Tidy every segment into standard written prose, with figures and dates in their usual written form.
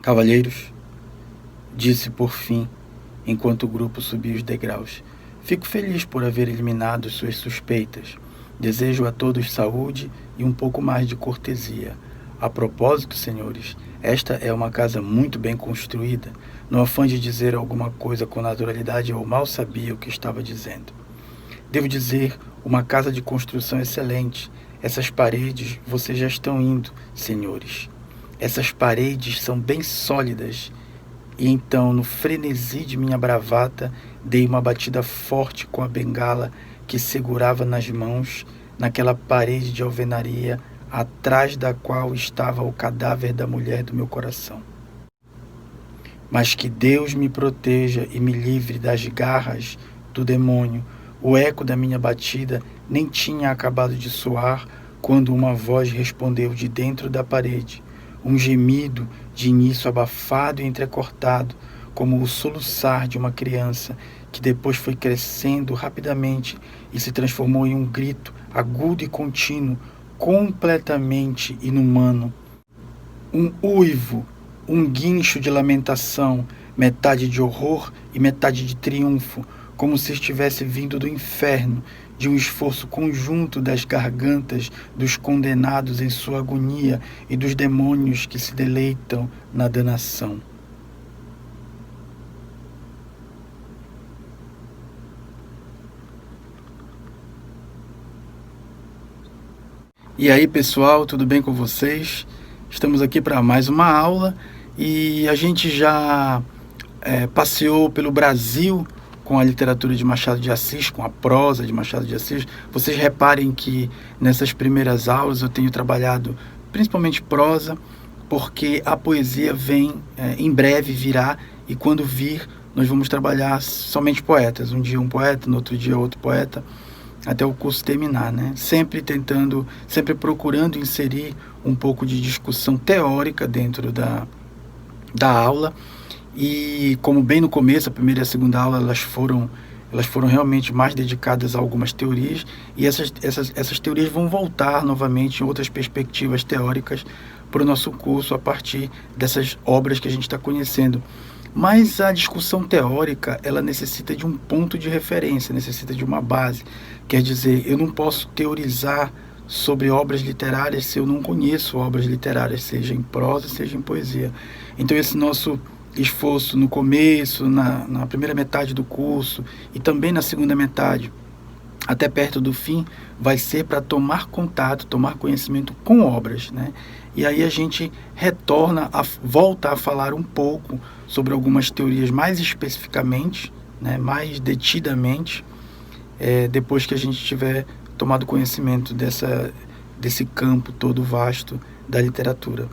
Cavalheiros, disse por fim, enquanto o grupo subia os degraus, fico feliz por haver eliminado suas suspeitas. Desejo a todos saúde e um pouco mais de cortesia. A propósito, senhores, esta é uma casa muito bem construída. No afã de dizer alguma coisa com naturalidade, eu mal sabia o que estava dizendo. Devo dizer, uma casa de construção excelente. Essas paredes, vocês já estão indo, senhores. Essas paredes são bem sólidas. E então, no frenesi de minha bravata, dei uma batida forte com a bengala que segurava nas mãos naquela parede de alvenaria atrás da qual estava o cadáver da mulher do meu coração. Mas que Deus me proteja e me livre das garras do demônio. O eco da minha batida nem tinha acabado de soar quando uma voz respondeu de dentro da parede, um gemido de início abafado e entrecortado, como o soluçar de uma criança, que depois foi crescendo rapidamente e se transformou em um grito agudo e contínuo, completamente inumano. Um uivo, um guincho de lamentação, metade de horror e metade de triunfo, como se estivesse vindo do inferno, de um esforço conjunto das gargantas dos condenados em sua agonia e dos demônios que se deleitam na danação. E aí, pessoal, tudo bem com vocês? Estamos aqui para mais uma aula e a gente já passeou pelo Brasil com a literatura de Machado de Assis, com a prosa de Machado de Assis. Vocês reparem que nessas primeiras aulas eu tenho trabalhado principalmente prosa, porque a poesia vem, em breve virá, e quando vir nós vamos trabalhar somente poetas. Um dia um poeta, no outro dia outro poeta, até o curso terminar, né? Sempre procurando inserir um pouco de discussão teórica dentro da aula. E como bem no começo, a primeira e a segunda aula, elas foram realmente mais dedicadas a algumas teorias, e essas teorias vão voltar novamente em outras perspectivas teóricas para o nosso curso a partir dessas obras que a gente está conhecendo. Mas a discussão teórica, ela necessita de um ponto de referência, necessita de uma base. Quer dizer, eu não posso teorizar sobre obras literárias se eu não conheço obras literárias, seja em prosa, seja em poesia. Então esse nosso esforço no começo, na primeira metade do curso e também na segunda metade, até perto do fim, vai ser para tomar contato, tomar conhecimento com obras, né? E aí a gente volta a falar um pouco sobre algumas teorias mais especificamente, né, mais detidamente, depois que a gente tiver tomado conhecimento desse campo todo vasto da literatura.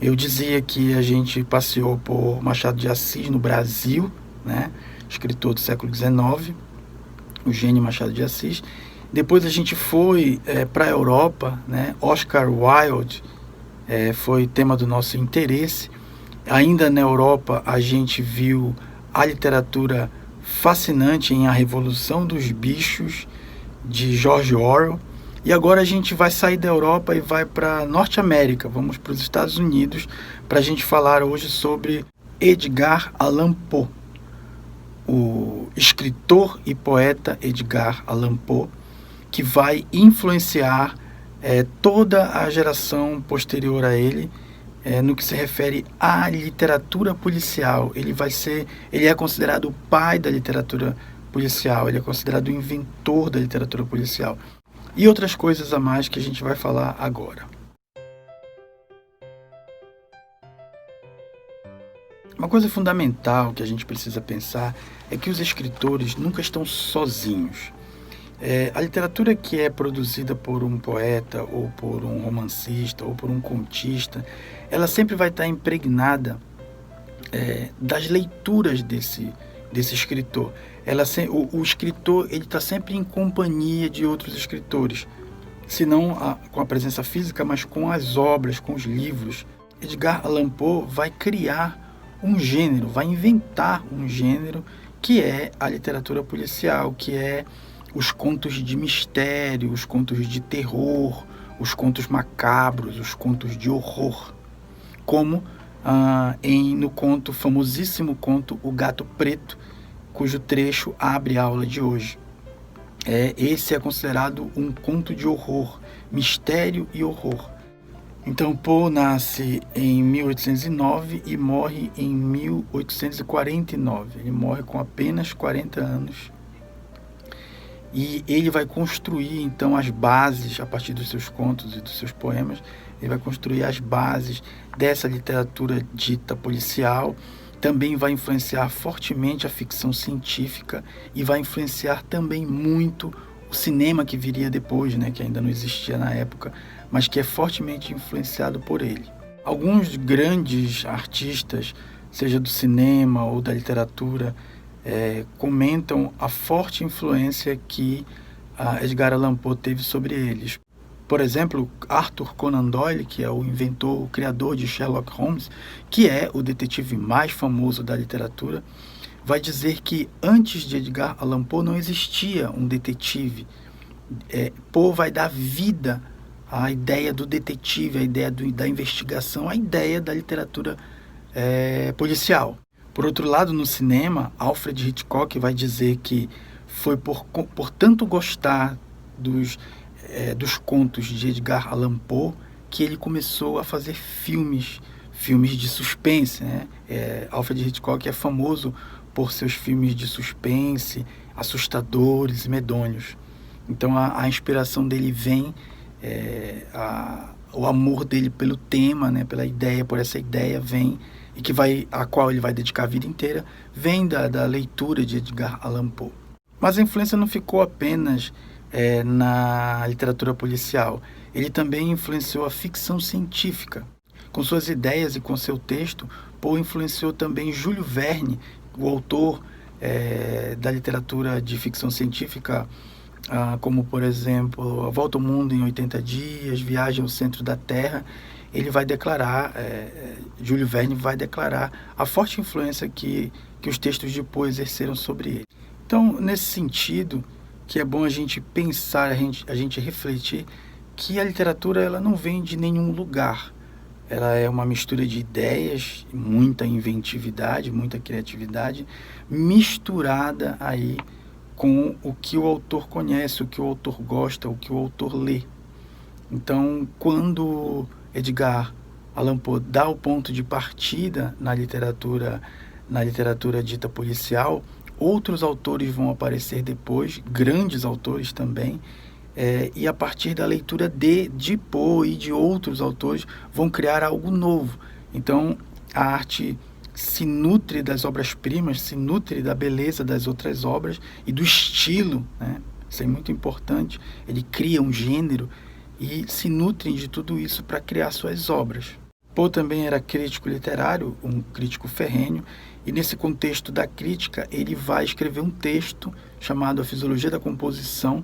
Eu dizia que a gente passeou por Machado de Assis no Brasil, né, escritor do século XIX, o gênio Machado de Assis. Depois a gente foi para a Europa, né, Oscar Wilde foi tema do nosso interesse. Ainda na Europa a gente viu a literatura fascinante em A Revolução dos Bichos, de George Orwell. E agora a gente vai sair da Europa e vai para Norte América, vamos para os Estados Unidos, para a gente falar hoje sobre Edgar Allan Poe, o escritor e poeta Edgar Allan Poe, que vai influenciar toda a geração posterior a ele, no que se refere à literatura policial. Ele é considerado o pai da literatura policial, ele é considerado o inventor da literatura policial. E outras coisas a mais que a gente vai falar agora. Uma coisa fundamental que a gente precisa pensar é que os escritores nunca estão sozinhos. A literatura que é produzida por um poeta, ou por um romancista, ou por um contista, ela sempre vai estar impregnada das leituras desse escritor. O escritor está sempre em companhia de outros escritores, se não com a presença física, mas com as obras, com os livros. Edgar Allan Poe vai criar um gênero, vai inventar um gênero que é a literatura policial, que é os contos de mistério, os contos de terror, os contos macabros, os contos de horror. Como no conto, famosíssimo conto O Gato Preto, cujo trecho abre a aula de hoje. Esse é considerado um conto de horror, mistério e horror. Então, Poe nasce em 1809 e morre em 1849. Ele morre com apenas 40 anos. E ele vai construir, então, as bases, a partir dos seus contos e dos seus poemas, ele vai construir as bases dessa literatura dita policial. Também vai influenciar fortemente a ficção científica e vai influenciar também muito o cinema que viria depois, né, que ainda não existia na época, mas que é fortemente influenciado por ele. Alguns grandes artistas, seja do cinema ou da literatura, comentam a forte influência que Edgar Allan Poe teve sobre eles. Por exemplo, Arthur Conan Doyle, que é o inventor, o criador de Sherlock Holmes, que é o detetive mais famoso da literatura, vai dizer que antes de Edgar Allan Poe não existia um detetive. Poe vai dar vida à ideia do detetive, à ideia da investigação, à ideia da literatura policial. Por outro lado, no cinema, Alfred Hitchcock vai dizer que foi por tanto gostar dos contos de Edgar Allan Poe que ele começou a fazer filmes de suspense, né? Alfred Hitchcock é famoso por seus filmes de suspense, assustadores e medonhos. Então a inspiração dele vem, o amor dele pelo tema, né, pela ideia, por essa ideia vem, a qual ele vai dedicar a vida inteira, vem da leitura de Edgar Allan Poe. Mas a influência não ficou apenas na literatura policial. Ele também influenciou a ficção científica. Com suas ideias e com seu texto, Poe influenciou também Júlio Verne, o autor da literatura de ficção científica, como, por exemplo, A Volta ao Mundo em 80 Dias, Viagem ao Centro da Terra. Ele vai declarar, Júlio Verne vai declarar a forte influência que os textos de Poe exerceram sobre ele. Então, nesse sentido, que é bom a gente pensar, a gente refletir, que a literatura ela não vem de nenhum lugar. Ela é uma mistura de ideias, muita inventividade, muita criatividade, misturada aí com o que o autor conhece, o que o autor gosta, o que o autor lê. Então, quando Edgar Allan Poe dá o ponto de partida na literatura dita policial, outros autores vão aparecer depois, grandes autores também, e a partir da leitura de Poe e de outros autores vão criar algo novo. Então, a arte se nutre das obras-primas, se nutre da beleza das outras obras e do estilo, né? Isso é muito importante. Ele cria um gênero e se nutrem de tudo isso para criar suas obras. Poe também era crítico literário, um crítico ferrenho, e nesse contexto da crítica ele vai escrever um texto chamado A Fisiologia da Composição,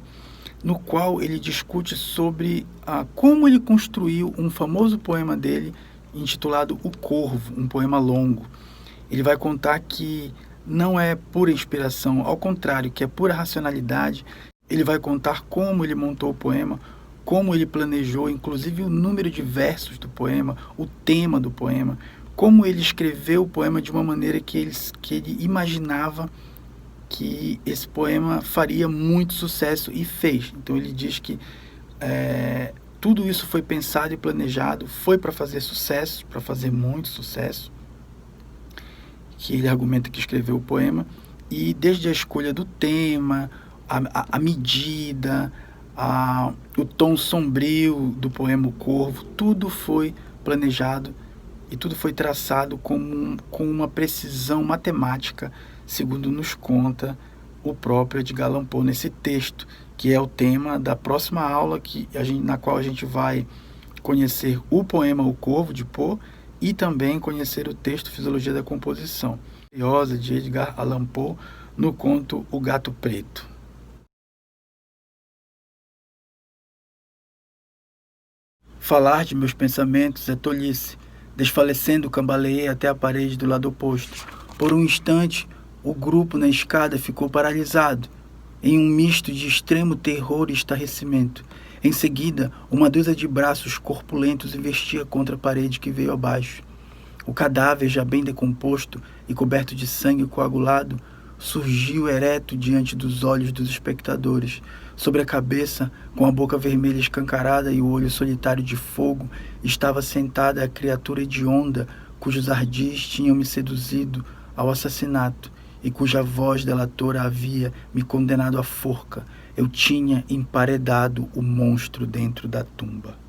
no qual ele discute sobre como ele construiu um famoso poema dele intitulado O Corvo, um poema longo. Ele vai contar que não é pura inspiração, ao contrário, que é pura racionalidade. Ele vai contar como ele montou o poema, como ele planejou, inclusive o número de versos do poema, o tema do poema, como ele escreveu o poema de uma maneira que ele imaginava que esse poema faria muito sucesso e fez. Então ele diz que tudo isso foi pensado e planejado, foi para fazer sucesso, para fazer muito sucesso, que ele argumenta que escreveu o poema, e desde a escolha do tema, a medida, o tom sombrio do poema O Corvo, tudo foi planejado e tudo foi traçado com uma precisão matemática, segundo nos conta o próprio Edgar Allan Poe nesse texto, que é o tema da próxima aula, na qual a gente vai conhecer o poema O Corvo, de Poe, e também conhecer o texto Fisiologia da Composição, de Edgar Allan Poe, no conto O Gato Preto. Falar de meus pensamentos é tolice. Desfalecendo, cambaleei até a parede do lado oposto. Por um instante, o grupo na escada ficou paralisado, em um misto de extremo terror e estarrecimento. Em seguida, uma dúzia de braços corpulentos investia contra a parede que veio abaixo. O cadáver, já bem decomposto e coberto de sangue coagulado, surgiu ereto diante dos olhos dos espectadores. Sobre a cabeça, com a boca vermelha escancarada e o olho solitário de fogo, estava sentada a criatura hedionda cujos ardis tinham me seduzido ao assassinato e cuja voz delatora havia me condenado à forca. Eu tinha emparedado o monstro dentro da tumba.